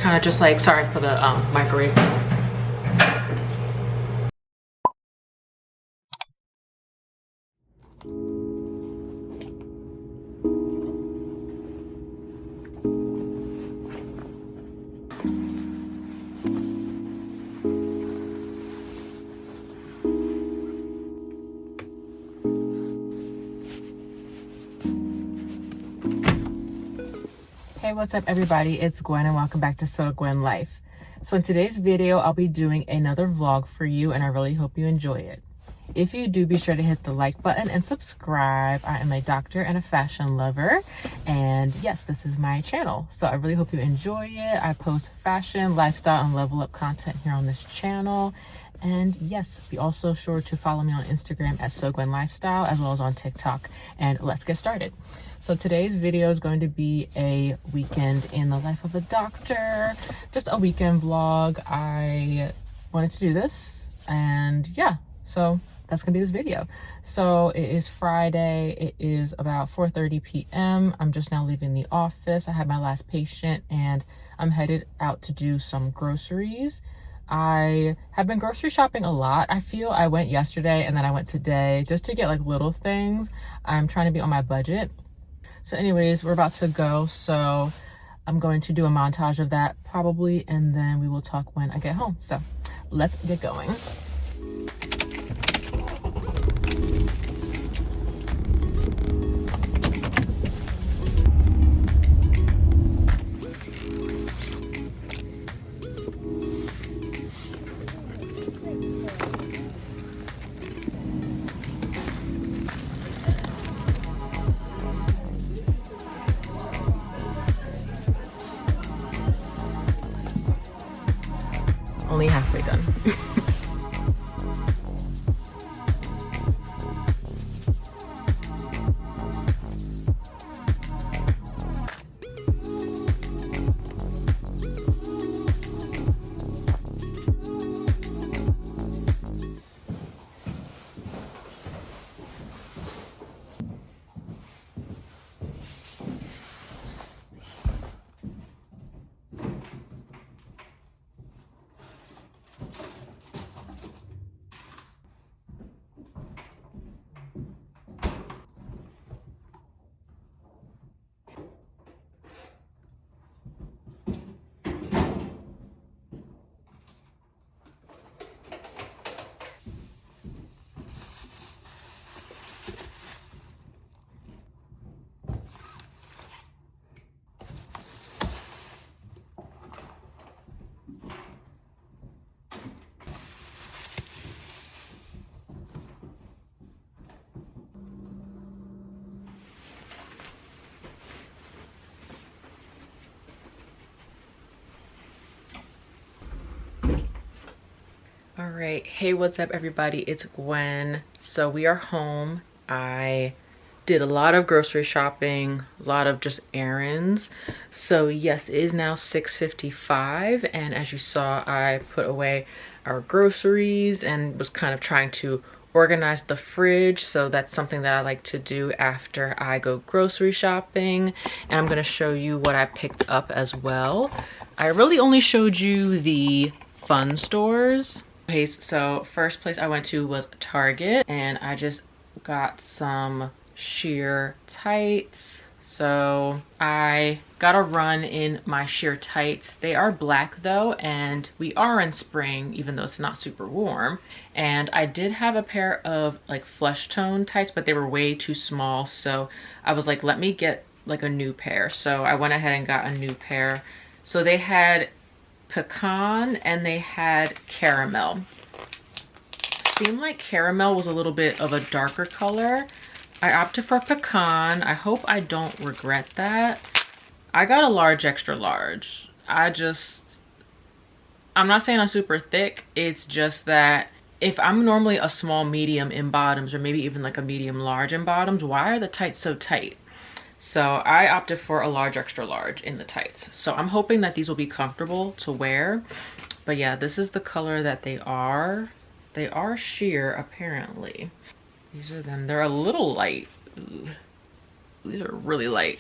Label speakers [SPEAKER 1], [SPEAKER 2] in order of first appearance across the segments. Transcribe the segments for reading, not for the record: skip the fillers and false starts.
[SPEAKER 1] kind of just like, sorry for the microwave. Hey, what's up everybody? It's Gwen and welcome back to So Gwen Life. So in today's video, I'll be doing another vlog for you and I really hope you enjoy it. If you do, be sure to hit the like button and subscribe. I am a doctor and a fashion lover, and yes, this is my channel. So I really hope you enjoy it. I post fashion, lifestyle, and level up content here on this channel. And yes, be also sure to follow me on Instagram at So Gwen Lifestyle, as well as on TikTok. And let's get started. So today's video is going to be a weekend in the life of a doctor, just a weekend vlog. I wanted to do this, and yeah, so that's gonna be this video. So it is Friday. It is about 4:30 p.m. I'm just now leaving the office. I had my last patient and I'm headed out to do some groceries. I have been grocery shopping a lot. I feel I went yesterday and then I went today just to get like little things. I'm trying to be on my budget. So anyways, we're about to go. So I'm going to do a montage of that probably, and then we will talk when I get home. So let's get going. Only halfway done. All right, hey, what's up everybody? It's Gwen. So we are home. I did a lot of grocery shopping, a lot of just errands. So yes, it is now 6:55, and as you saw, I put away our groceries and was kind of trying to organize the fridge. So that's something that I like to do after I go grocery shopping, and I'm going to show you what I picked up as well. I really only showed you the fun stores. Okay, so first place I went to was Target, and I just got some sheer tights. So I got a run in my sheer tights. They are black though, and we are in spring, even though it's not super warm. And I did have a pair of like flesh tone tights, but they were way too small. So I was like, let me get like a new pair. So I went ahead and got a new pair. So they had pecan and they had caramel. Seemed like caramel was a little bit of a darker color. I opted for pecan. I hope I don't regret that. I got a large extra large. I'm not saying I'm super thick. It's just that if I'm normally a small medium in bottoms, or maybe even like a medium large in bottoms, why are the tights so tight? So I opted for a large extra large in the tights. So I'm hoping that these will be comfortable to wear. But yeah, this is the color that they are. They are sheer apparently. These are them. They're a little light. Ooh. These are really light.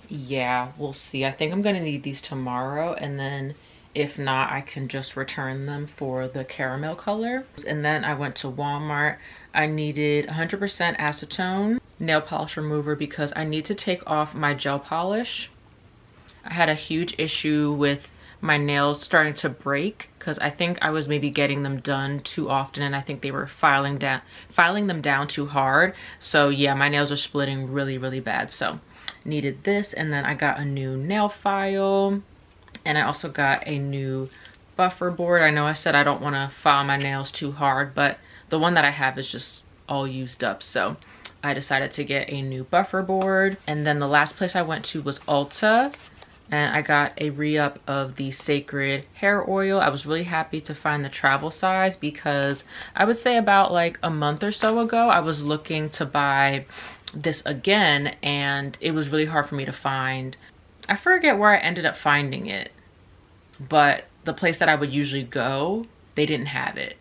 [SPEAKER 1] Yeah, we'll see. I think I'm gonna need these tomorrow, and then if not, I can just return them for the caramel color. And then I went to Walmart. I needed 100% acetone nail polish remover because I need to take off my gel polish. I had a huge issue with my nails starting to break because I think I was maybe getting them done too often, and I think they were filing them down too hard. So yeah, my nails are splitting really, really bad. So needed this, and then I got a new nail file, and I also got a new buffer board. I know I said I don't want to file my nails too hard, but the one that I have is just all used up, so I decided to get a new buffer board. And then the last place I went to was Ulta, and I got a re-up of the Sacred hair oil. I was really happy to find the travel size because I would say about like a month or so ago I was looking to buy this again, and it was really hard for me to find. I forget where I ended up finding it, but the place that I would usually go, they didn't have it,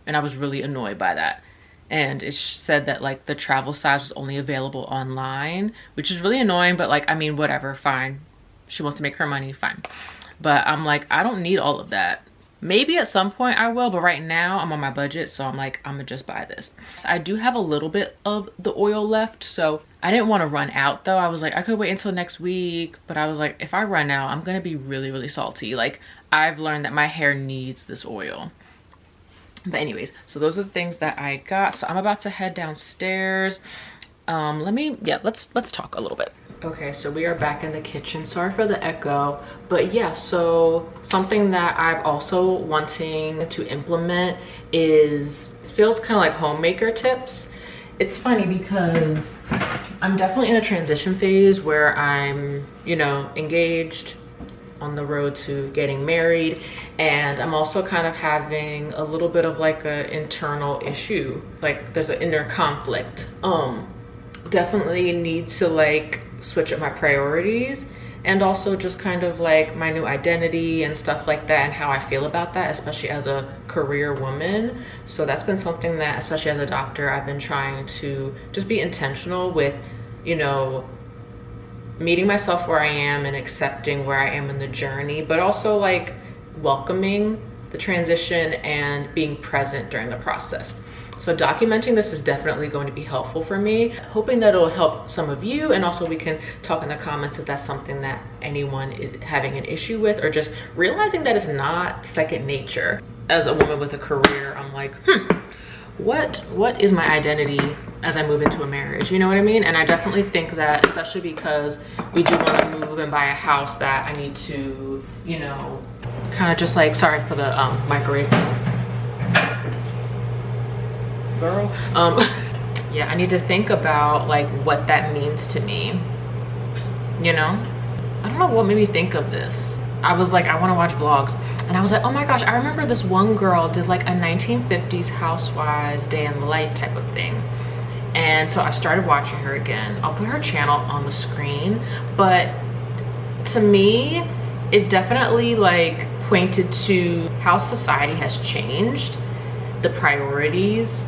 [SPEAKER 1] and I was really annoyed by that. And it said that like the travel size was only available online, which is really annoying, but like, I mean, whatever, fine. She wants to make her money, fine. But I'm like, I don't need all of that. Maybe at some point I will, but right now I'm on my budget, so I'm like, I'm gonna just buy this. I do have a little bit of the oil left, so I didn't want to run out though. I was like, I could wait until next week, but I was like, if I run out, I'm gonna be really, really salty. Like, I've learned that my hair needs this oil. But anyways, so those are the things that I got. So I'm about to head downstairs. Let's talk a little bit. Okay, so we are back in the kitchen. Sorry for the echo, but yeah, so something that I'm also wanting to implement is, feels kind of like homemaker tips. It's funny because I'm definitely in a transition phase where I'm, you know, engaged, on the road to getting married, and I'm also kind of having a little bit of like a internal issue. Like there's an inner conflict. Definitely need to like switch up my priorities, and also just kind of like my new identity and stuff like that, and how I feel about that, especially as a career woman. So that's been something that, especially as a doctor, I've been trying to just be intentional with, you know, meeting myself where I am and accepting where I am in the journey, but also like welcoming the transition and being present during the process. So documenting this is definitely going to be helpful for me, hoping that it'll help some of you, and also we can talk in the comments if that's something that anyone is having an issue with, or just realizing that it's not second nature. As a woman with a career, I'm like, what is my identity as I move into a marriage? You know what I mean? And I definitely think that, especially because we do want to move and buy a house, that I need to, you know, kind of just like, sorry for the microwave. Girl. Yeah, I need to think about like what that means to me, you know? I don't know what made me think of this. I was like, I want to watch vlogs, and I was like, oh my gosh, I remember this one girl did like a 1950s housewives day in the life type of thing. And so I started watching her again. I'll put her channel on the screen, but to me, it definitely like pointed to how society has changed. The priorities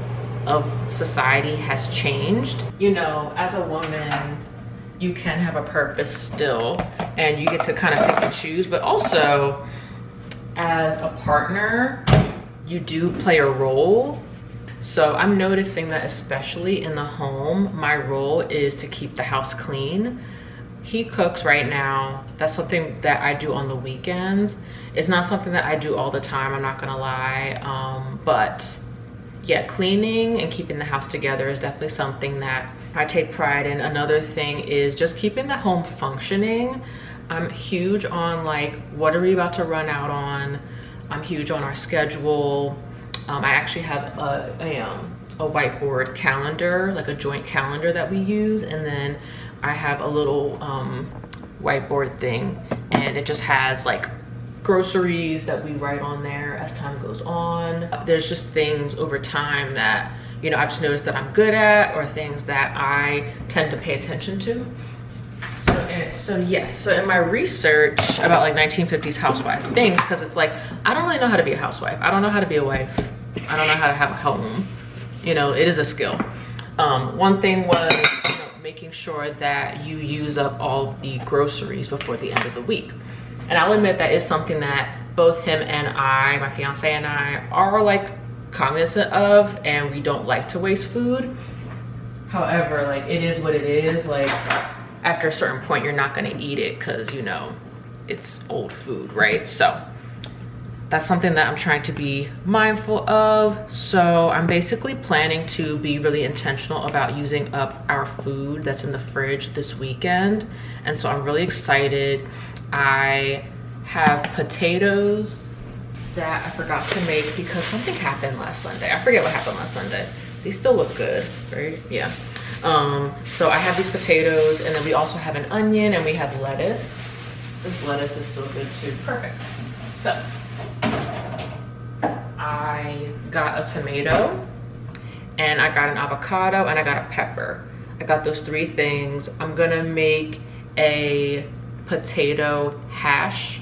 [SPEAKER 1] of society has changed. You know, as a woman, you can have a purpose still, and you get to kind of pick and choose, but also as a partner, you do play a role. So I'm noticing that especially in the home, my role is to keep the house clean. He cooks right now. That's something that I do on the weekends. It's not something that I do all the time, I'm not gonna lie. But yeah, cleaning and keeping the house together is definitely something that I take pride in. Another thing is just keeping the home functioning. I'm huge on like, what are we about to run out on? I'm huge on our schedule. I actually have a whiteboard calendar, like a joint calendar that we use, and then I have a little whiteboard thing, and it just has like groceries that we write on there as time goes on. There's just things over time that, you know, I've just noticed that I'm good at, or things that I tend to pay attention to. So yes, so in my research about like 1950s housewife things, because it's like, I don't really know how to be a housewife. I don't know how to be a wife. I don't know how to have a home. You know, it is a skill. One thing was, you know, making sure that you use up all the groceries before the end of the week. And I'll admit that is something that both him and I, my fiance and I, are like cognizant of, and we don't like to waste food. However, like, it is what it is. Like, after a certain point, you're not gonna eat it because, you know, it's old food, right? So that's something that I'm trying to be mindful of. So I'm basically planning to be really intentional about using up our food that's in the fridge this weekend. And so I'm really excited. I have potatoes that I forgot to make because something happened last Sunday. I forget what happened last Sunday. These still look good, right? Yeah. So I have these potatoes, and then we also have an onion, and we have lettuce. This lettuce is still good too. Perfect. So I got a tomato, and I got an avocado, and I got a pepper. I got those 3 things. I'm gonna make a potato hash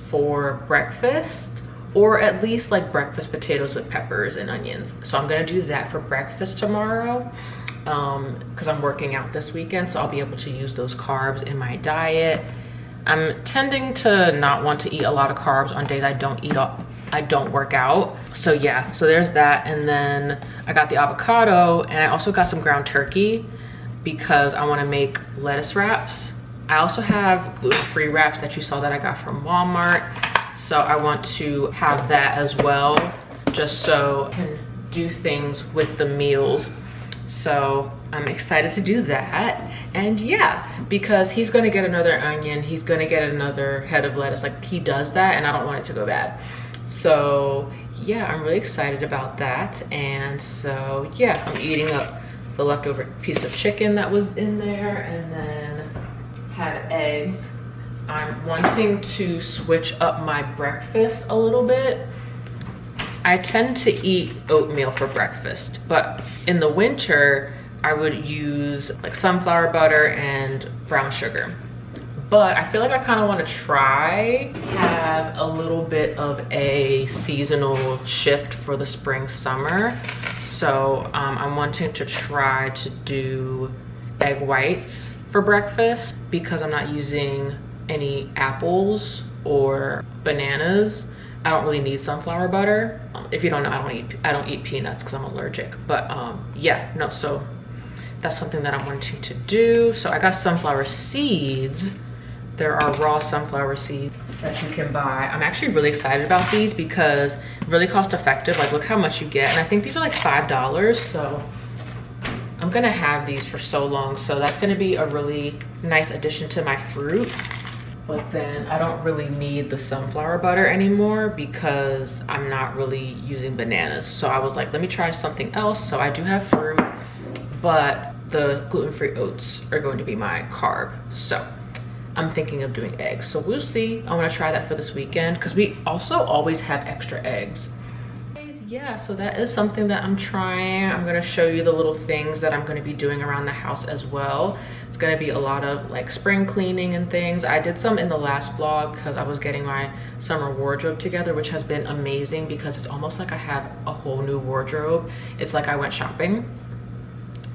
[SPEAKER 1] for breakfast, or at least like breakfast potatoes with peppers and onions. So I'm gonna do that for breakfast tomorrow because I'm working out this weekend, so I'll be able to use those carbs in my diet. I'm tending to not want to eat a lot of carbs on days I don't work out. So yeah, so there's that. And then I got the avocado, and I also got some ground turkey because I want to make lettuce wraps. I also have gluten-free wraps that you saw that I got from Walmart. So I want to have that as well, just so I can do things with the meals. So I'm excited to do that. And yeah, because he's gonna get another onion, he's gonna get another head of lettuce. Like, he does that, and I don't want it to go bad. So yeah, I'm really excited about that. And so yeah, I'm eating up the leftover piece of chicken that was in there, and then have eggs. I'm wanting to switch up my breakfast a little bit. I tend to eat oatmeal for breakfast, but in the winter, I would use like sunflower butter and brown sugar. But I feel like I kind of want to have a little bit of a seasonal shift for the spring summer. So I'm wanting to try to do egg whites for breakfast because I'm not using any apples or bananas. I don't really need sunflower butter. If you don't know, I don't eat peanuts because I'm allergic. But yeah, no, so that's something that I'm wanting to do. So I got sunflower seeds. There are raw sunflower seeds that you can buy. I'm actually really excited about these because really cost effective. Like, look how much you get. And I think these are like $5. So I'm gonna have these for so long. So that's gonna be a really nice addition to my fruit. But then I don't really need the sunflower butter anymore because I'm not really using bananas. So I was like, let me try something else. So I do have fruit, but the gluten-free oats are going to be my carb. So I'm thinking of doing eggs. So we'll see. I want to try that for this weekend because we also always have extra eggs. Yeah, so that is something that I'm trying. I'm gonna show you the little things that I'm gonna be doing around the house as well. It's gonna be a lot of like spring cleaning and things. I did some in the last vlog because I was getting my summer wardrobe together, which has been amazing because it's almost like I have a whole new wardrobe. It's like I went shopping.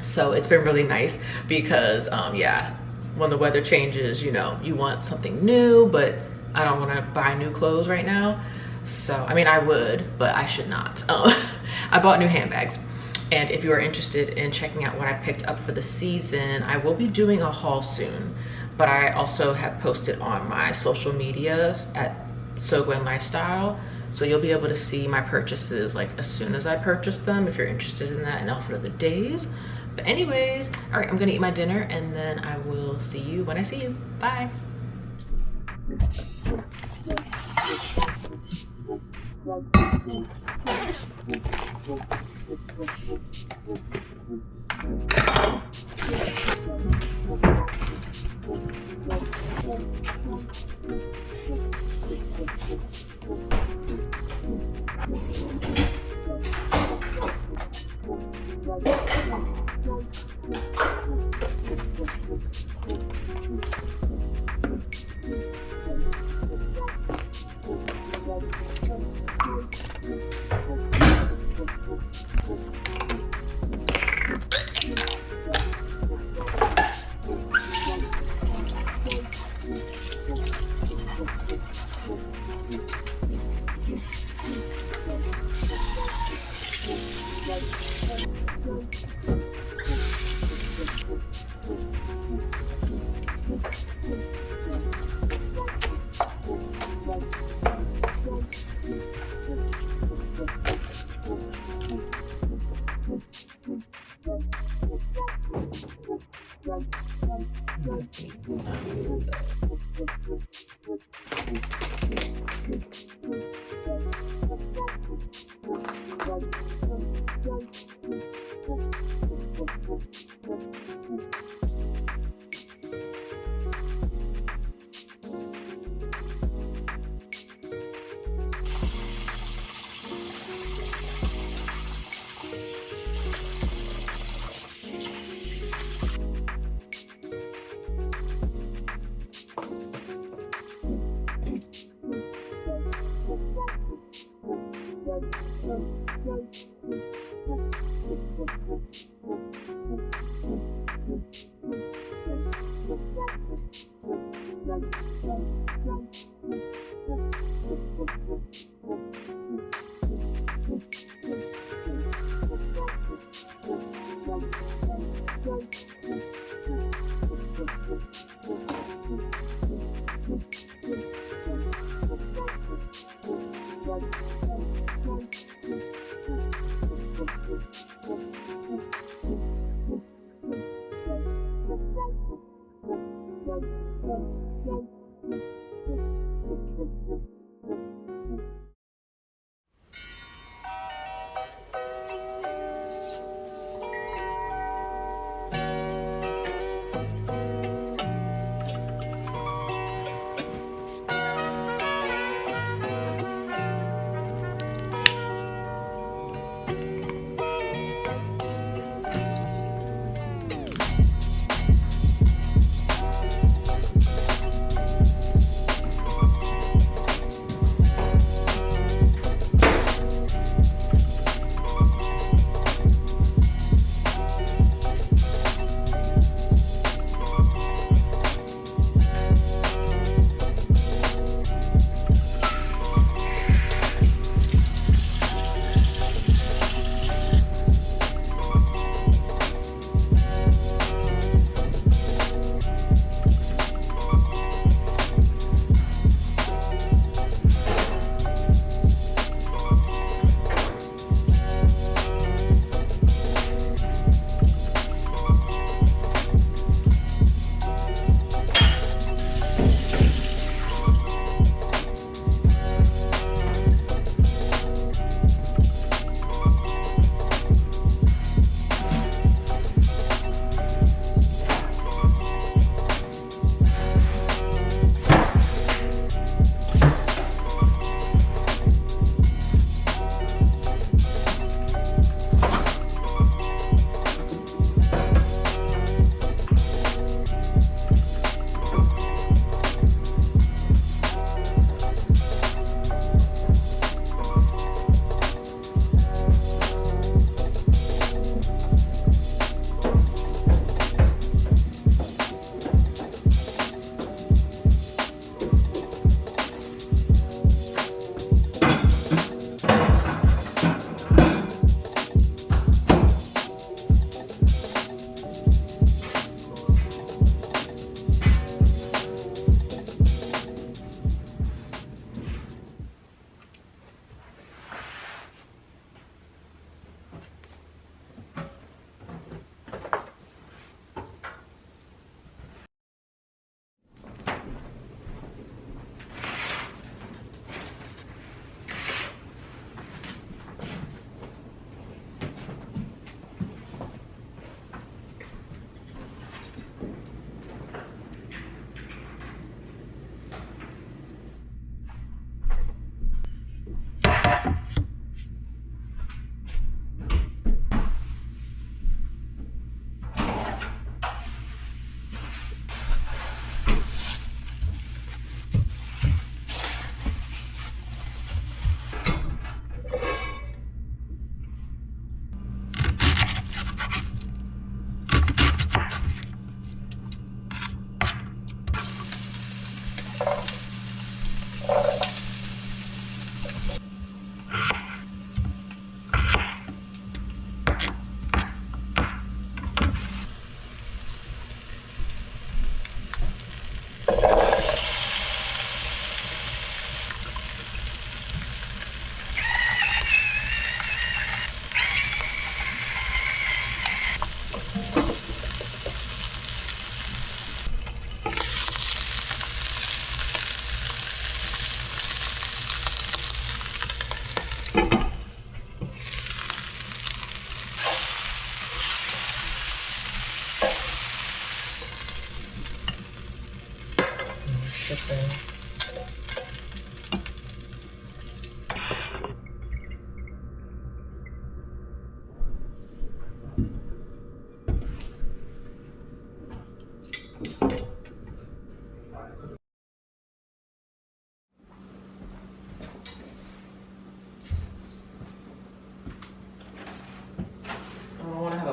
[SPEAKER 1] So it's been really nice because yeah, when the weather changes, you know, you want something new, but I don't wanna buy new clothes right now. So, I mean, I would, but I should not. I bought new handbags. And if you are interested in checking out what I picked up for the season, I will be doing a haul soon. But I also have posted on my social medias at So Gwen Lifestyle. So you'll be able to see my purchases like as soon as I purchase them if you're interested in that, and outfit of the days. But anyways, all right, I'm gonna eat my dinner and then I will see you when I see you. Bye.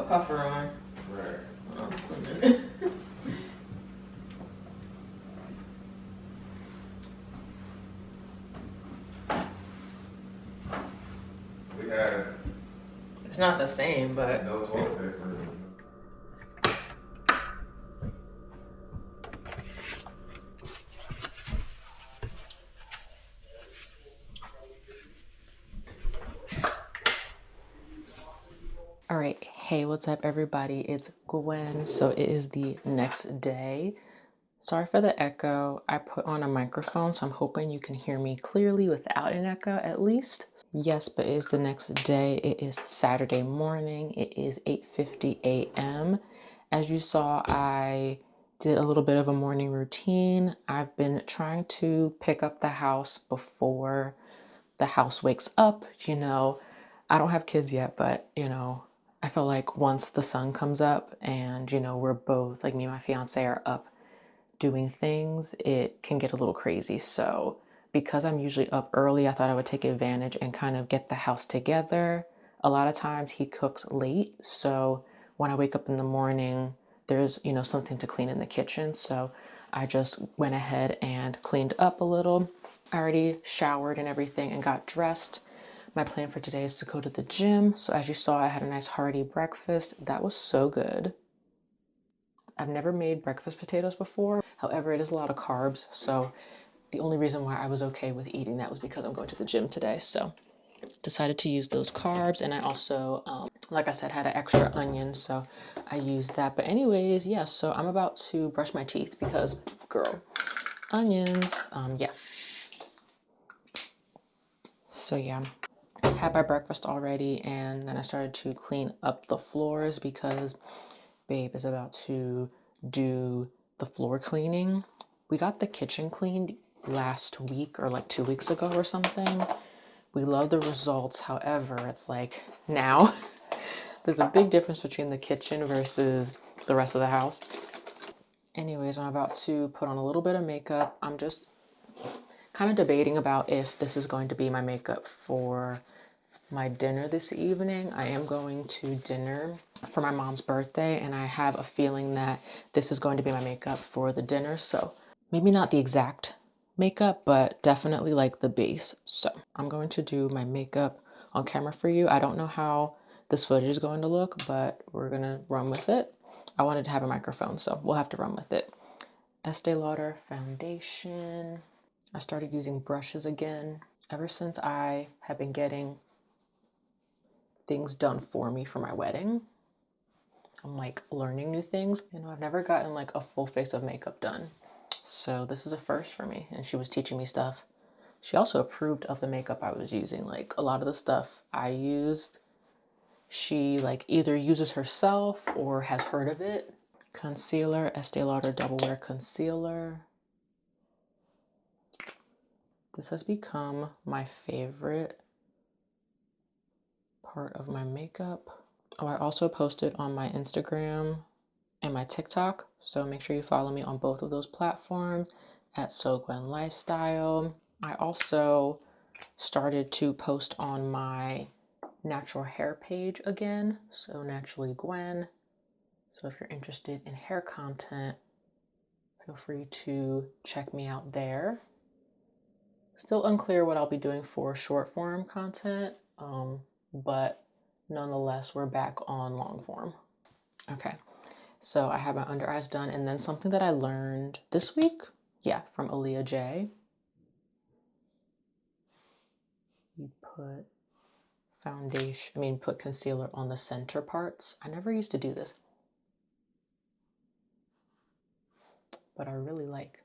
[SPEAKER 1] puffer on.
[SPEAKER 2] Right.
[SPEAKER 1] I'm cleaning.
[SPEAKER 2] We had
[SPEAKER 1] It's not the same, but
[SPEAKER 2] no toilet paper.
[SPEAKER 1] all right. Hey, what's up, everybody? It's Gwen. So it is the next day. Sorry for the echo. I put on a microphone, so I'm hoping you can hear me clearly without an echo at least. Yes, but it is the next day. It is Saturday morning. It is 8:50 a.m. As you saw, I did a little bit of a morning routine. I've been trying to pick up the house before the house wakes up. I don't have kids yet, but I feel like once the sun comes up and we're both, like, me and my fiance are up doing things, it can get a little crazy. So because I'm usually up early, I thought I would take advantage and kind of get the house together. A lot of times he cooks late, so when I wake up in the morning, there's something to clean in the kitchen. So I just went ahead and cleaned up a little. I already showered and everything and got dressed. My plan for today is to go to the gym. So as you saw, I had a nice hearty breakfast. That was so good. I've never made breakfast potatoes before. However, it is a lot of carbs. So the only reason why I was okay with eating that was because I'm going to the gym today. So decided to use those carbs. And I also, like I said, had an extra onion. So I used that. But anyways, yeah, so I'm about to brush my teeth because, girl, onions. Yeah. So yeah, had my breakfast already. And then I started to clean up the floors because babe is about to do the floor cleaning. We got the kitchen cleaned last week or like 2 weeks ago or something. We love the results. However, it's like now there's a big difference between the kitchen versus the rest of the house. Anyways, I'm about to put on a little bit of makeup. I'm just kind of debating about if this is going to be my makeup for my dinner this evening. I am going to dinner for my mom's birthday, and I have a feeling that this is going to be my makeup for the dinner. So maybe not the exact makeup, but definitely like the base. So I'm going to do my makeup on camera for you. I don't know how this footage is going to look, but we're gonna run with it. I wanted to have a microphone, so we'll have to run with it. Estee Lauder foundation. I started using brushes again. Ever since I have been getting things done for me for my wedding, I'm like learning new things. I've never gotten like a full face of makeup done. So this is a first for me, and she was teaching me stuff. She also approved of the makeup I was using. Like a lot of the stuff I used, she like either uses herself or has heard of it. Concealer, Estee Lauder Double Wear Concealer. This has become my favorite part of my makeup. Oh, I also posted on my Instagram and my TikTok, so make sure you follow me on both of those platforms at SoGwenLifestyle. I also started to post on my natural hair page again, so Naturally Gwen. So if you're interested in hair content, feel free to check me out there. Still unclear what I'll be doing for short form content, but nonetheless, we're back on long form. Okay, so I have my under eyes done, and then something that I learned this week, yeah, from Aaliyah J. You put put concealer on the center parts. I never used to do this, but I really like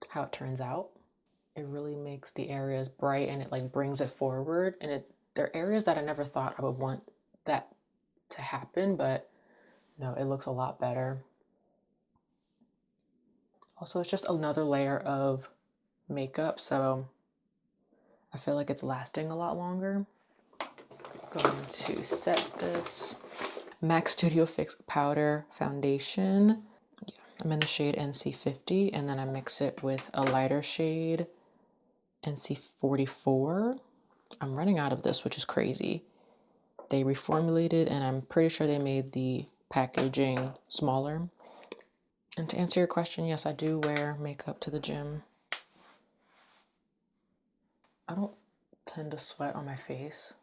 [SPEAKER 1] how it turns out. It really makes the areas bright, and it like brings it forward, and there are areas that I never thought I would want that to happen, but no, it looks a lot better. Also, it's just another layer of makeup, so I feel like it's lasting a lot longer. Going to set this MAC Studio Fix Powder Foundation. Yeah, I'm in the shade NC50, and then I mix it with a lighter shade, NC44. I'm running out of this, which is crazy they reformulated, and I'm pretty sure they made the packaging smaller. And to answer your question, yes, I do wear makeup to the gym. I don't tend to sweat on my face.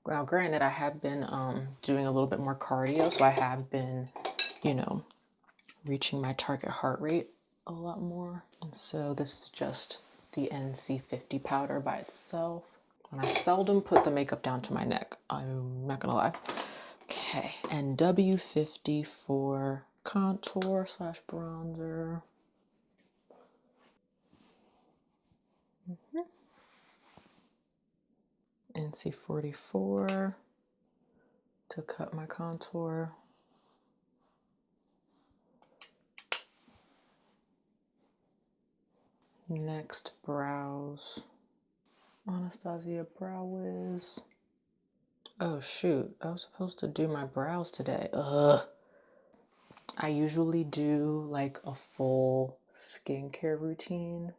[SPEAKER 1] Now, granted, I have been doing a little bit more cardio, so I have been, you know, reaching my target heart rate a lot more. And so this is just the NC50 powder by itself. And I seldom put the makeup down to my neck. I'm not gonna lie. Okay, and W50 for contour slash bronzer. NC44 to cut my contour. Next, brows. Anastasia Brow Wiz. Oh shoot, I was supposed to do my brows today. Ugh. I usually do like a full skincare routine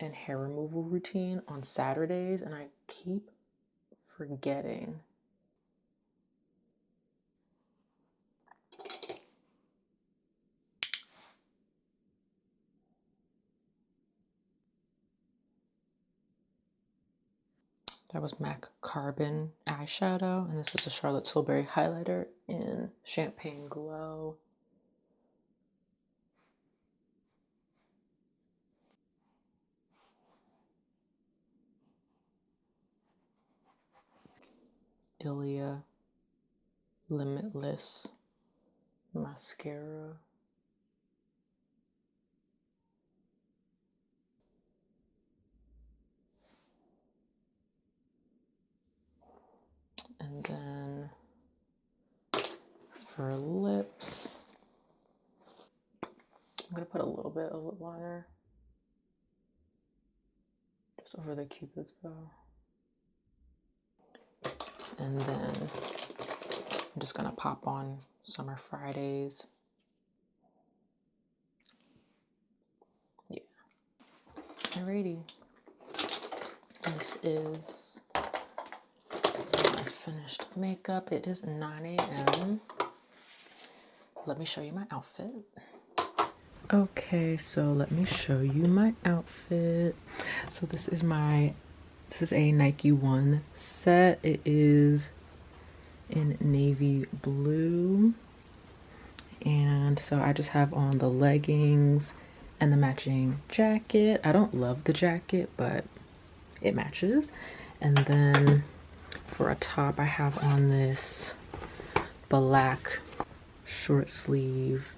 [SPEAKER 1] and hair removal routine on Saturdays, and I keep forgetting. That was MAC Carbon eyeshadow, and this is a Charlotte Tilbury highlighter in Champagne Glow. Ilia Limitless mascara. And then for lips, I'm gonna put a little bit of lip liner just over the Cupid's bow. And then I'm just gonna pop on Summer Fridays. Yeah. Alrighty. This is my finished makeup. It is 9 a.m. Let me show you my outfit. Okay, so let me show you my outfit. So this is a Nike One set. It is in navy blue. And so I just have on the leggings and the matching jacket. I don't love the jacket, but it matches. And then for a top, I have on this black short sleeve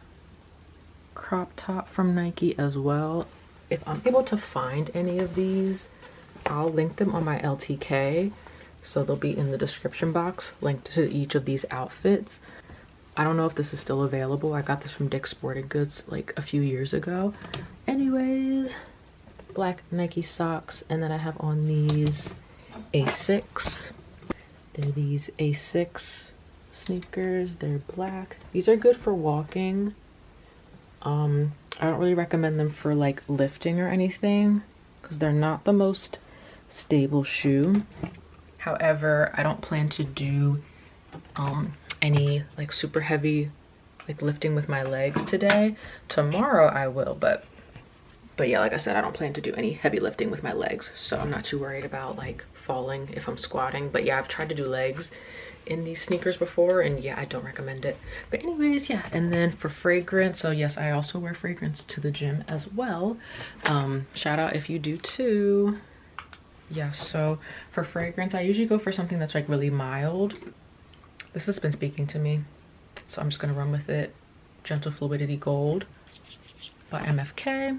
[SPEAKER 1] crop top from Nike as well. If I'm able to find any of these, I'll link them on my LTK, so they'll be in the description box linked to each of these outfits. I don't know if this is still available. I got this from Dick's Sporting Goods like a few years ago. Anyways, black Nike socks, and then I have on these Asics. They're these Asics sneakers. They're black. These are good for walking. I don't really recommend them for like lifting or anything because they're not the most stable shoe. However, I don't plan to do any like super heavy like lifting with my legs today. Tomorrow I will, but yeah, like I said, I don't plan to do any heavy lifting with my legs, so I'm not too worried about like falling if I'm squatting. But yeah, I've tried to do legs in these sneakers before, and yeah, I don't recommend it. But anyways, yeah. And then for fragrance, so yes, I also wear fragrance to the gym as well. Shout out if you do too. Yeah, so for fragrance, I usually go for something that's like really mild. This has been speaking to me, so I'm just gonna run with it. Gentle Fluidity Gold by MFK.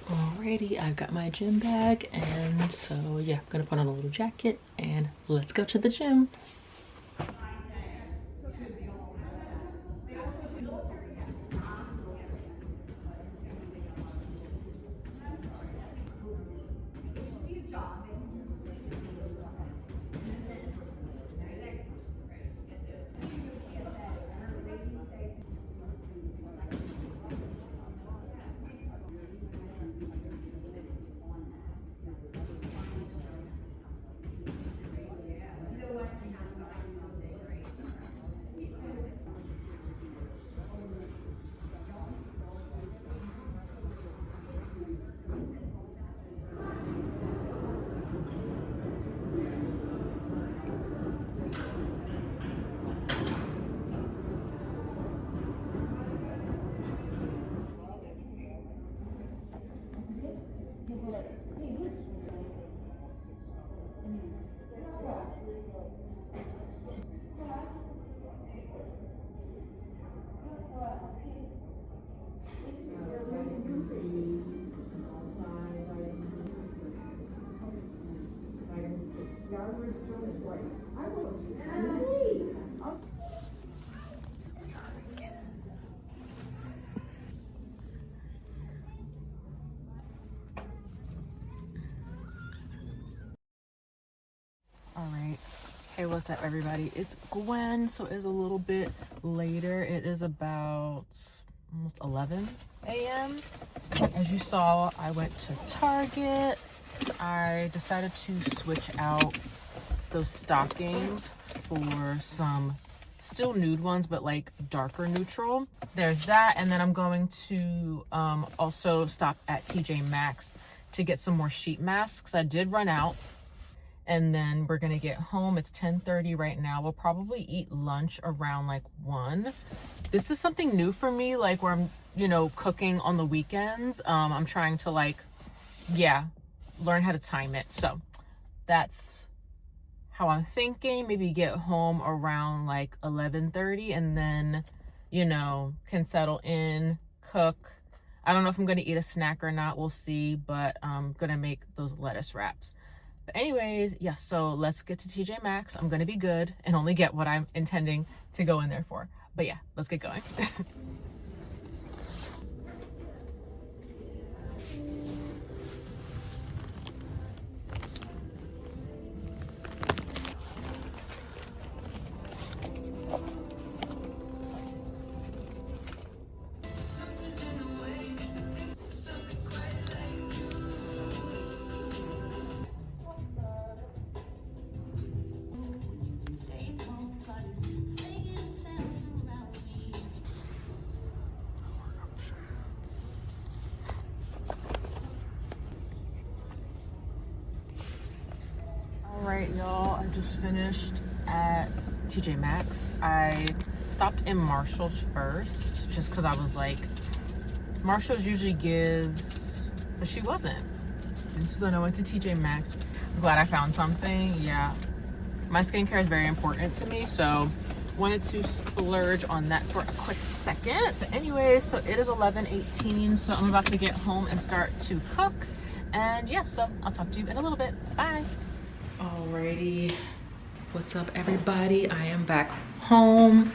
[SPEAKER 1] Alrighty, I've got my gym bag, and so yeah, I'm gonna put on a little jacket and let's go to the gym. All right. Hey, what's up, everybody? It's Gwen. So it's a little bit later. It is about almost 11 a.m. As you saw, I went to Target. I decided to switch out those stockings for some still nude ones, but like darker neutral. There's that. And then I'm going to also stop at TJ Maxx to get some more sheet masks. I did run out. And then we're gonna get home. It's 10:30 right now. We'll probably eat lunch around like 1. This is something new for me, like where I'm, you know, cooking on the weekends. I'm trying to like, learn how to time it. So that's how I'm thinking. Maybe get home around like 11:30 and then, you know, can settle in, cook. I don't know if I'm gonna eat a snack or not. We'll see, but I'm gonna make those lettuce wraps. But anyways, yeah, so let's get to TJ Maxx. I'm gonna be good and only get what I'm intending to go in there for. But yeah, let's get going. Alright, y'all, I just finished at TJ Maxx. I stopped in Marshall's first, just because I was like, Marshall's usually gives, but she wasn't. And so then I went to TJ Maxx. I'm glad I found something. Yeah, my skincare is very important to me, so wanted to splurge on that for a quick second. But anyways, so it is 11:18, so I'm about to get home and start to cook. And yeah, so I'll talk to you in a little bit. Bye. Alrighty, what's up, everybody? I am back home.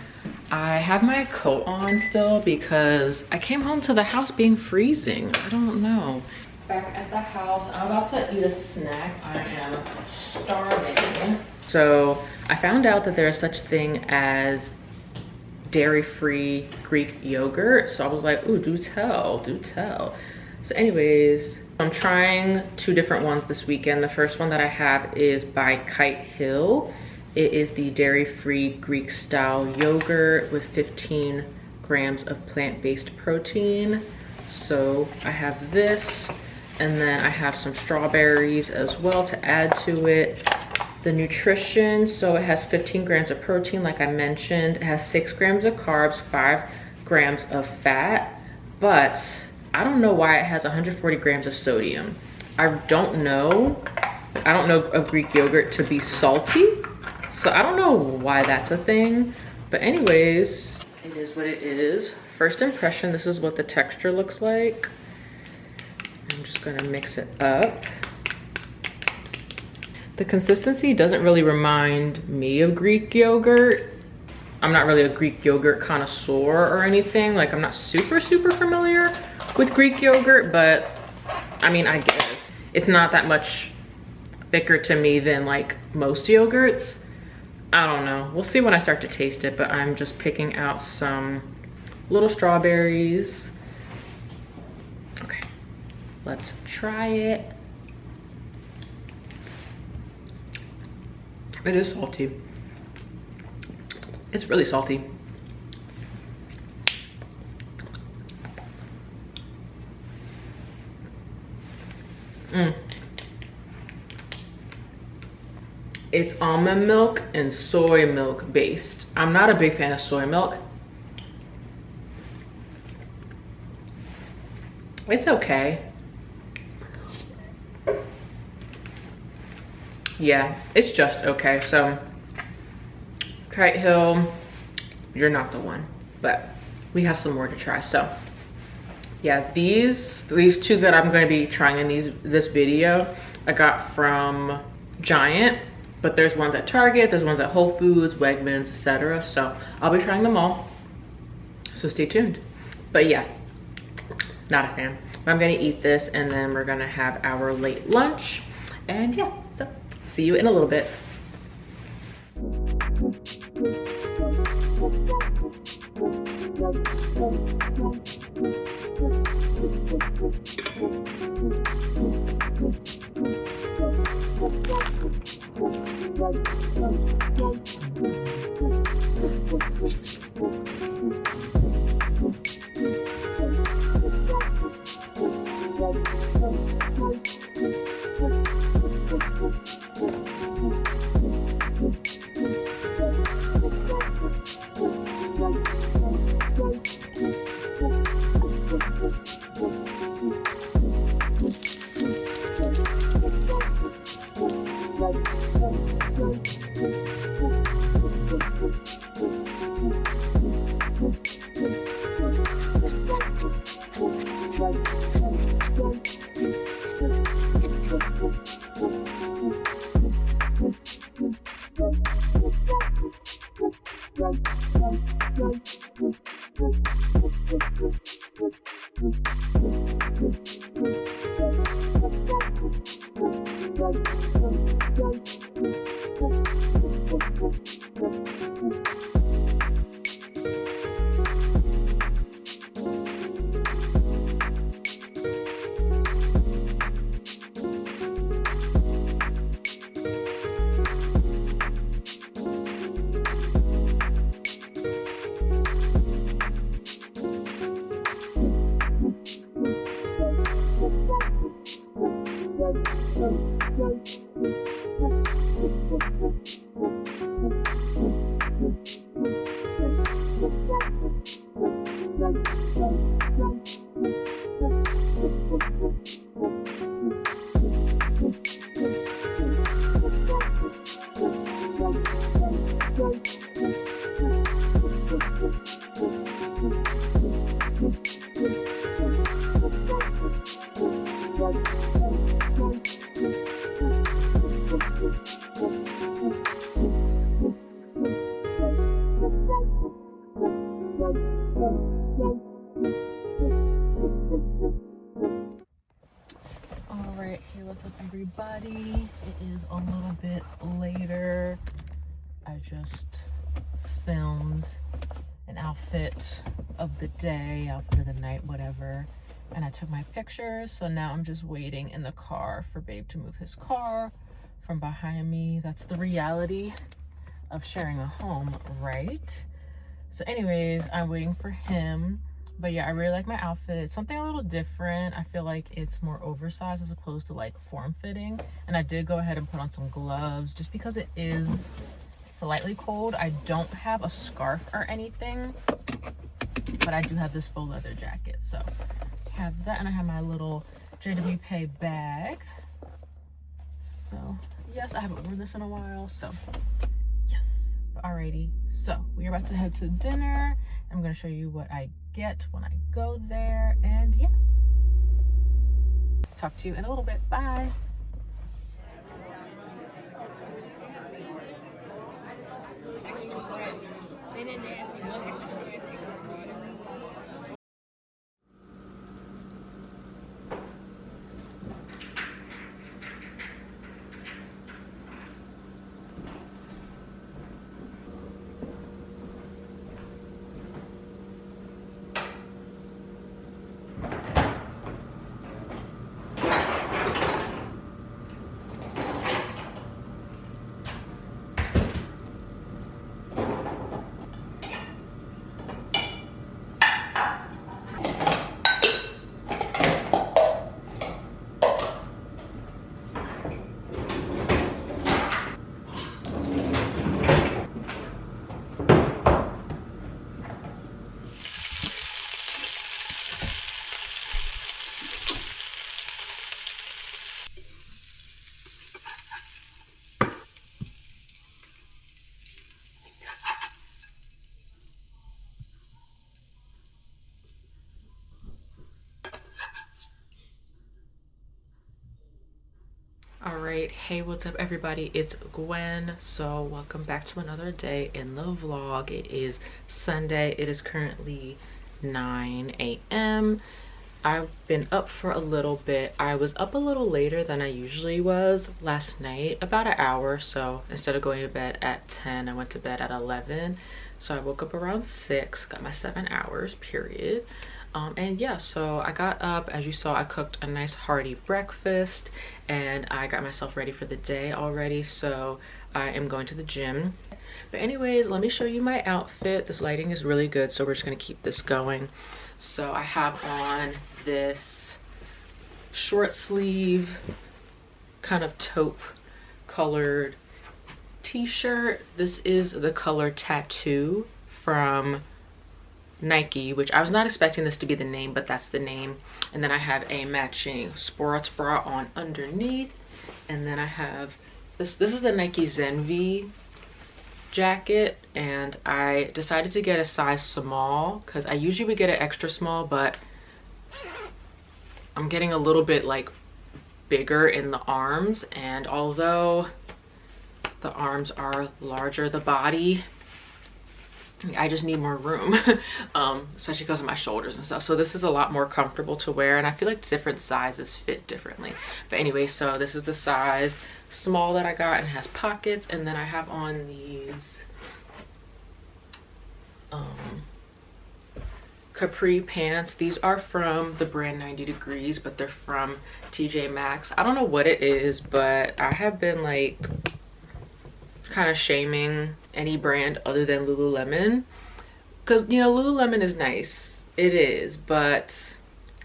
[SPEAKER 1] I have my coat on still because I came home to the house being freezing. I don't know. Back at the house, I'm about to eat a snack. I am starving. So I found out that there's such thing as dairy-free Greek yogurt. So I was like, ooh, do tell, do tell. So anyways, I'm trying 2 different ones this weekend. The first one that I have is by Kite Hill. It is the dairy-free Greek style yogurt with 15 grams of plant-based protein. So I have this, and then I have some strawberries as well to add to it. The nutrition, so it has 15 grams of protein, like I mentioned. It has 6 grams of carbs, 5 grams of fat, but I don't know why it has 140 grams of sodium. I don't know of Greek yogurt to be salty, so I don't know why that's a thing. But anyways, it is what it is. First impression, this is what the texture looks like. I'm just gonna mix it up. The consistency doesn't really remind me of Greek yogurt. I'm not really a Greek yogurt connoisseur or anything. Like, I'm not super familiar with Greek yogurt, but I mean, I guess it's not that much thicker to me than like most yogurts. I don't know, we'll see when I start to taste it, but I'm just picking out some little strawberries. Okay, let's try it. It is salty. It's really salty. It's almond milk and soy milk based. I'm not a big fan of soy milk. It's okay. yeah, it's just okay. So Kite Hill, you're not the one, but we have some more to try. So yeah, these two that I'm going to be trying in this video, I got from Giant, but there's ones at Target, there's ones at Whole Foods, Wegmans, etc. So I'll be trying them all. So stay tuned. But yeah, not a fan. But I'm gonna eat this and then we're gonna have our late lunch. And yeah, so see you in a little bit. Alright, hey, what's up everybody? It is a little bit later. I just filmed an outfit of the day, outfit of the night, whatever. And I took my pictures, so now I'm just waiting in the car for Babe to move his car from behind me. That's the reality of sharing a home, right? So anyways, I'm waiting for him. But yeah, I really like my outfit. It's something a little different. I feel like it's more oversized as opposed to like form-fitting. And I did go ahead and put on some gloves just because it is slightly cold. I don't have a scarf or anything, but I do have this faux leather jacket. So I have that, and I have my little JW Pay bag. So yes, I haven't worn this in a while, so yes. But alrighty, so we're about to head to dinner. I'm gonna show you what I get when I go there, and yeah, talk to you in a little bit. Bye. All right, hey, what's up everybody? It's Gwen. So welcome back to another day in the vlog. It is Sunday. It is currently 9 a.m. I've been up for a little bit. I was up a little later than I usually was last night, about an hour. So instead of going to bed at 10, I went to bed at 11. So I woke up around 6, got my 7 hours, period. And yeah, so I got up, as you saw, I cooked a nice hearty breakfast and I got myself ready for the day already. So I am going to the gym. But anyways, let me show you my outfit. This lighting is really good, so we're just gonna keep this going. So I have on this short sleeve kind of taupe colored t-shirt. This is the color Tattoo from Nike, which I was not expecting this to be the name, but that's the name. And then I have a matching sports bra on underneath. And then I have this is the Nike Zenvi jacket, and I decided to get a size small because I usually would get an extra small, but I'm getting a little bit like bigger in the arms, and although the arms are larger, the body, I just need more room, especially because of my shoulders and stuff. So this is a lot more comfortable to wear, and I feel like different sizes fit differently. But anyway, so this is the size small that I got, and it has pockets. And then I have on these capri pants. These are from the brand 90 Degrees, but they're from TJ Maxx. I don't know what it is, but I have been like kind of shaming any brand other than Lululemon, because you know Lululemon is nice, it is, but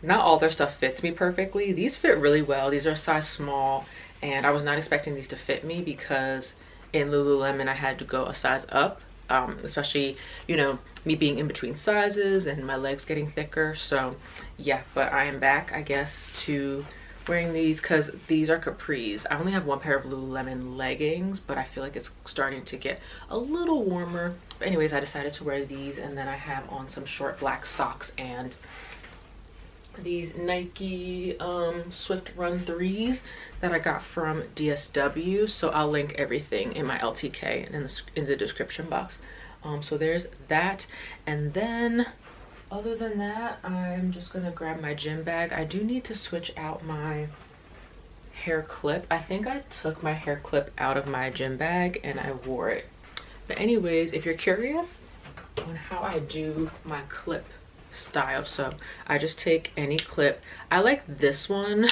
[SPEAKER 1] not all their stuff fits me perfectly. These fit really well. These are size small, and I was not expecting these to fit me because in Lululemon I had to go a size up, especially, you know, me being in between sizes and my legs getting thicker. So yeah, but I am back, I guess, to wearing these because these are capris. I only have one pair of Lululemon leggings, but I feel like it's starting to get a little warmer. But anyways, I decided to wear these, and then I have on some short black socks and these Nike Swift Run 3s that I got from DSW. So I'll link everything in my LTK and in the description box. So there's that, and then other than that, I'm just gonna grab my gym bag. I do need to switch out my hair clip. I think I took my hair clip out of my gym bag and I wore it. But anyways, if you're curious on how I do my clip style, so I just take any clip. I like this one.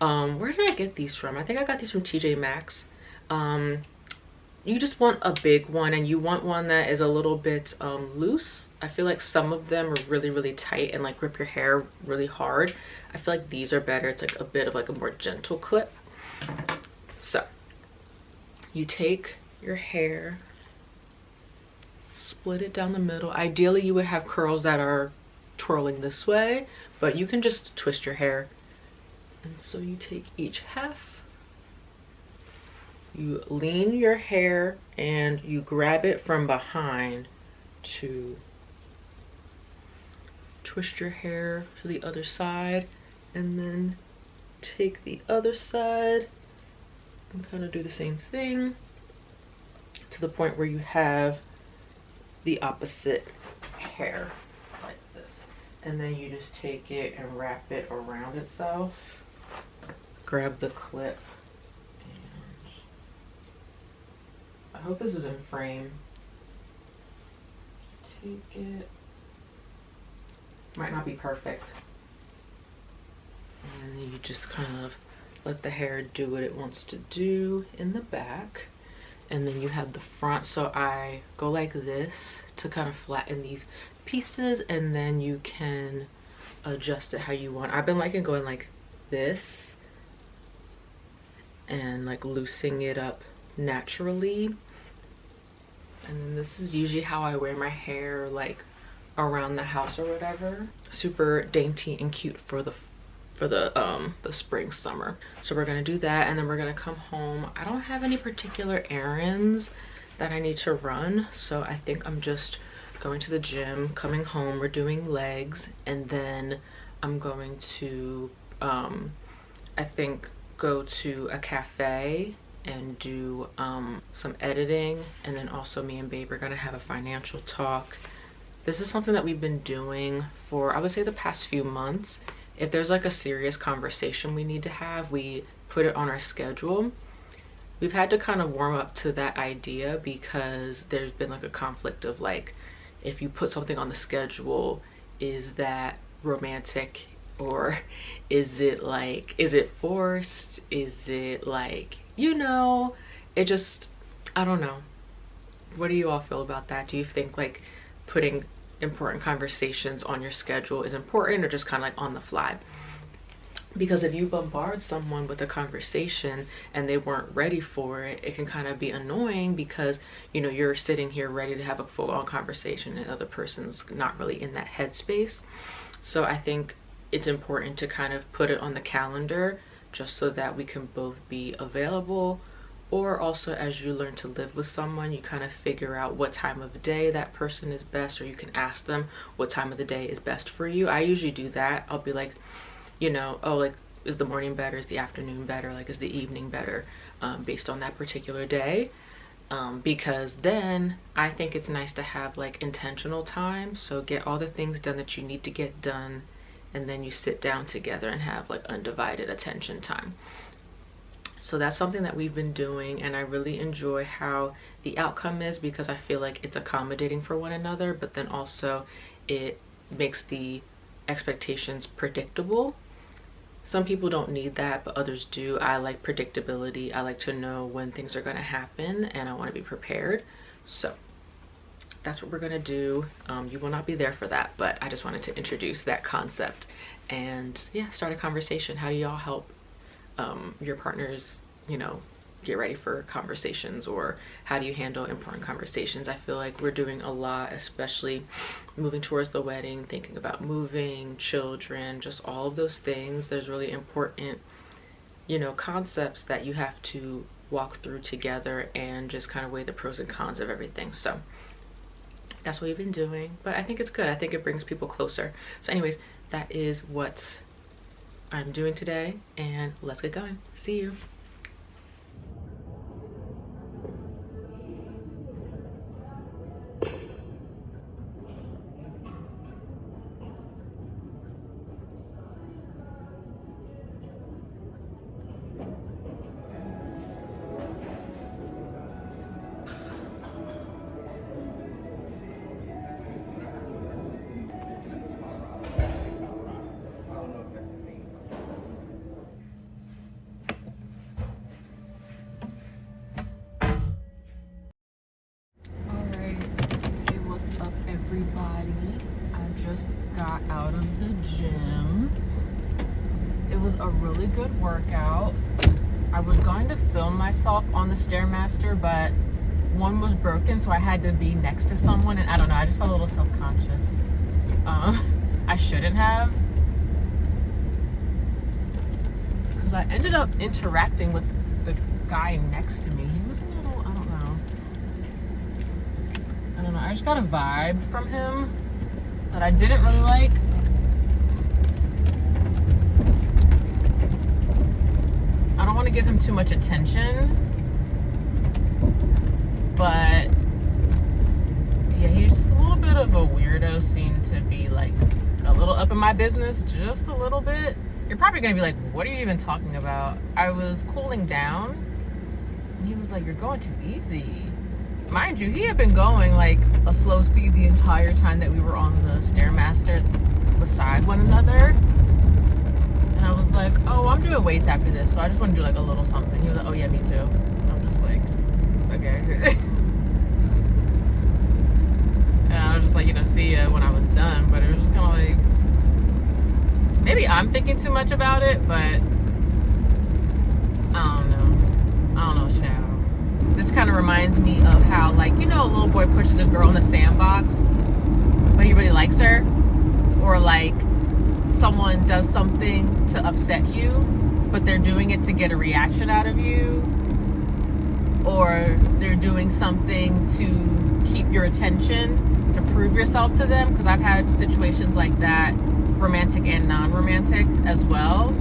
[SPEAKER 1] Where did I get these from? I think I got these from TJ Maxx. You just want a big one, and you want one that is a little bit loose. I feel like some of them are really tight and like grip your hair really hard. I feel like these are better. It's like a bit of like a more gentle clip. So you take your hair, split it down the middle. Ideally you would have curls that are twirling this way, but you can just twist your hair. And so you take each half, you lean your hair and you grab it from behind to twist your hair to the other side, and then take the other side and kind of do the same thing to the point where you have the opposite hair like this. And then you just take it and wrap it around itself, grab the clip. I hope this is in frame. Take it. Might not be perfect. And then you just kind of let the hair do what it wants to do in the back. And then you have the front. So I go like this to kind of flatten these pieces, and then you can adjust it how you want. I've been liking going like this and like loosening it up naturally. And then this is usually how I wear my hair, like around the house or whatever. Super dainty and cute for the spring summer. So we're gonna do that, and then we're gonna come home. I don't have any particular errands that I need to run, so I think I'm just going to the gym, coming home, we're doing legs, and then I'm going to I think go to a cafe and do some editing, and then also me and Babe are gonna have a financial talk. This is something that we've been doing for, I would say, the past few months. If there's like a serious conversation we need to have, we put it on our schedule. We've had to kind of warm up to that idea because there's been like a conflict of like, if you put something on the schedule, is that romantic, or is it like, is it forced? Is it like, you know, it just, I don't know. What do you all feel about that? Do you think like putting important conversations on your schedule is important, or just kind of like on the fly? Because if you bombard someone with a conversation and they weren't ready for it, it can kind of be annoying because, you know, you're sitting here ready to have a full-on conversation and the other person's not really in that headspace. So I think it's important to kind of put it on the calendar just so that we can both be available. Or also, as you learn to live with someone, you kind of figure out what time of day that person is best, or you can ask them what time of the day is best for you. I usually do that. I'll be like, you know, oh, like, is the morning better? Is the afternoon better? Like, is the evening better? Based on that particular day. Because then I think it's nice to have like intentional time. So get all the things done that you need to get done, and then you sit down together and have like undivided attention time. So that's something that we've been doing, and I really enjoy how the outcome is because I feel like it's accommodating for one another, but then also it makes the expectations predictable. Some people don't need that, but others do. I like predictability. I like to know when things are going to happen, and I want to be prepared. So that's what we're going to do. You will not be there for that, but I just wanted to introduce that concept and, yeah, start a conversation. How do y'all help your partners, you know, get ready for conversations, or how do you handle important conversations? I feel like we're doing a lot, especially moving towards the wedding, thinking about moving, children, just all of those things. There's really important, you know, concepts that you have to walk through together and just kind of weigh the pros and cons of everything. So that's what we've been doing, but I think it's good. I think it brings people closer. So anyways, that is what I'm doing today, and let's get going. See you. Everybody, I just got out of the gym. It was a really good workout. I was going to film myself on the Stairmaster, but one was broken, so I had to be next to someone, and I don't know, I just felt a little self-conscious. I shouldn't have, because I ended up interacting with the guy next to me. He was a little, I don't know, I just got a vibe from him that I didn't really like. I don't want to give him too much attention, but yeah, he's just a little bit of a weirdo. Seemed to be like a little up in my business, just a little bit. You're probably gonna be like, what are you even talking about? I was cooling down, and he was like, you're going too easy. Mind you, he had been going like a slow speed the entire time that we were on the Stairmaster beside one another. And I was like, oh, I'm doing weights after this, so I just want to do like a little something. He was like, oh yeah, me too. And I'm just like, okay. And I was just like, you know, see ya when I was done. But it was just kind of like, maybe I'm thinking too much about it, but I don't know, child. This kind of reminds me of how, like, you know, a little boy pushes a girl in the sandbox, but he really likes her. Or like someone does something to upset you, but they're doing it to get a reaction out of you. Or they're doing something to keep your attention, to prove yourself to them. Because I've had situations like that, romantic and non-romantic as well.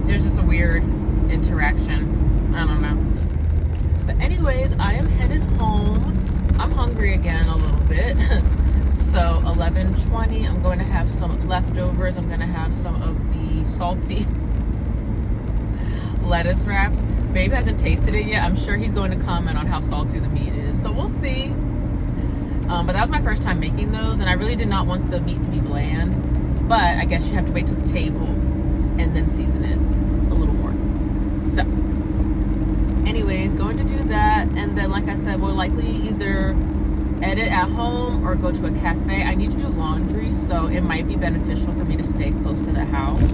[SPEAKER 1] There's just a weird interaction. I don't know. But anyways, I am headed home. I'm hungry again a little bit. So 11:20, I'm going to have some leftovers. I'm going to have some of the salty lettuce wraps. Babe hasn't tasted it yet. I'm sure he's going to comment on how salty the meat is. So we'll see. But that was my first time making those, and I really did not want the meat to be bland. But I guess you have to wait till the table and then season it a little more. So anyways, going to do that, and then like I said, we'll likely either edit at home or go to a cafe. I need to do laundry, so it might be beneficial for me to stay close to the house.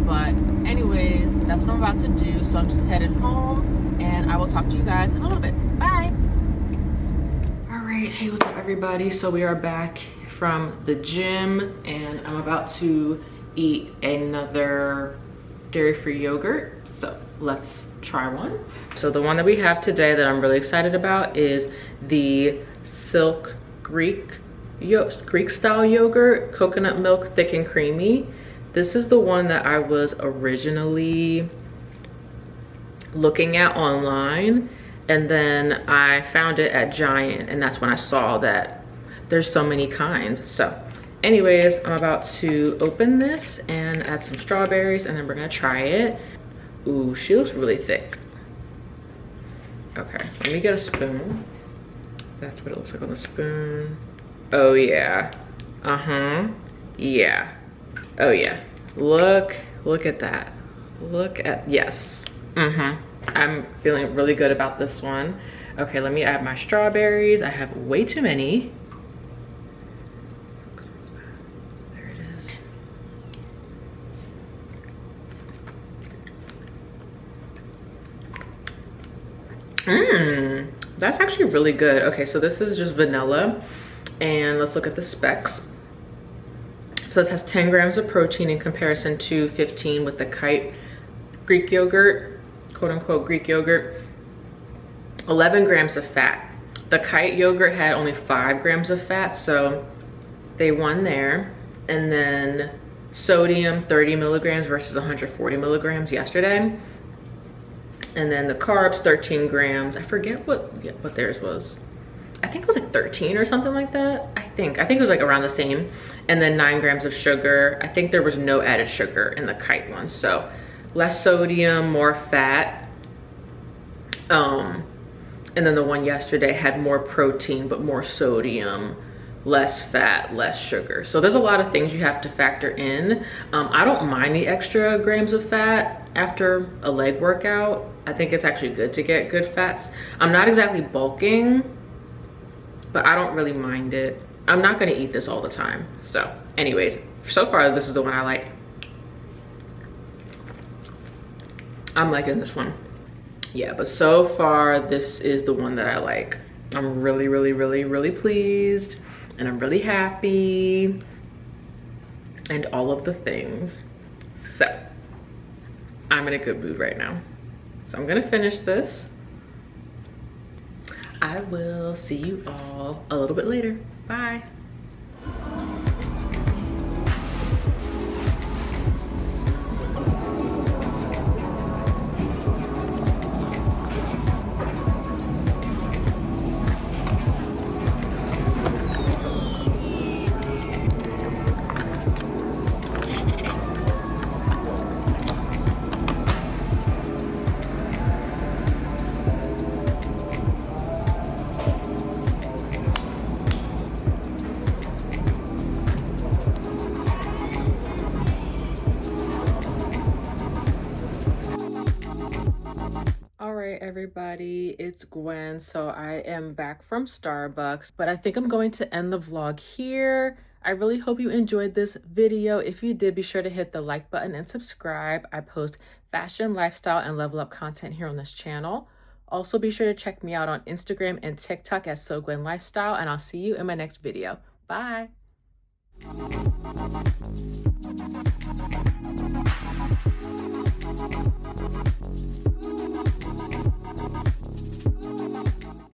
[SPEAKER 1] But anyways, that's what I'm about to do. So I'm just headed home, and I will talk to you guys in a little bit. Bye. All right, hey, what's up everybody? So we are back from the gym, and I'm about to eat another dairy-free yogurt. So let's try one. So the one that we have today that I'm really excited about is the Silk Greek style yogurt, coconut milk, thick and creamy. This is the one that I was originally looking at online, and then I found it at Giant, and that's when I saw that there's so many kinds. So anyways, I'm about to open this and add some strawberries, and then we're gonna try it. Ooh, she looks really thick. Okay, let me get a spoon. That's what it looks like on the spoon. Oh yeah, yeah. Oh yeah, look at that. Look at, yes. I'm feeling really good about this one. Okay, let me add my strawberries. I have way too many. There it is. That's actually really good. Okay, so this is just vanilla, and let's look at the specs. So this has 10 grams of protein in comparison to 15 with the Kite Greek yogurt, quote unquote Greek yogurt. 11 grams of fat. The Kite yogurt had only 5 grams of fat, so they won there. And then sodium, 30 milligrams versus 140 milligrams yesterday. And then the carbs, 13 grams. I forget what theirs was. I think it was like 13 or something like that. I think it was like around the same. And then 9 grams of sugar. I think there was no added sugar in the Kite one. So less sodium, more fat. And then the one yesterday had more protein, but more sodium, less fat, less sugar. So there's a lot of things you have to factor in. I don't mind the extra grams of fat after a leg workout. I think it's actually good to get good fats. I'm not exactly bulking, but I don't really mind it. I'm not gonna eat this all the time. So anyways, so far this is the one I like. I'm liking this one. Yeah, but so far this is the one that I like. I'm really, really, really, really pleased, and I'm really happy, and all of the things. So I'm in a good mood right now. So I'm gonna finish this. I will see you all a little bit later. Bye. Everybody, it's Gwen. So I am back from Starbucks, but I think I'm going to end the vlog here. I really hope you enjoyed this video. If you did, be sure to hit the like button and subscribe. I post fashion, lifestyle, and level up content here on this channel. Also, be sure to check me out on Instagram and TikTok at SoGwenLifestyle, and I'll see you in my next video. Bye.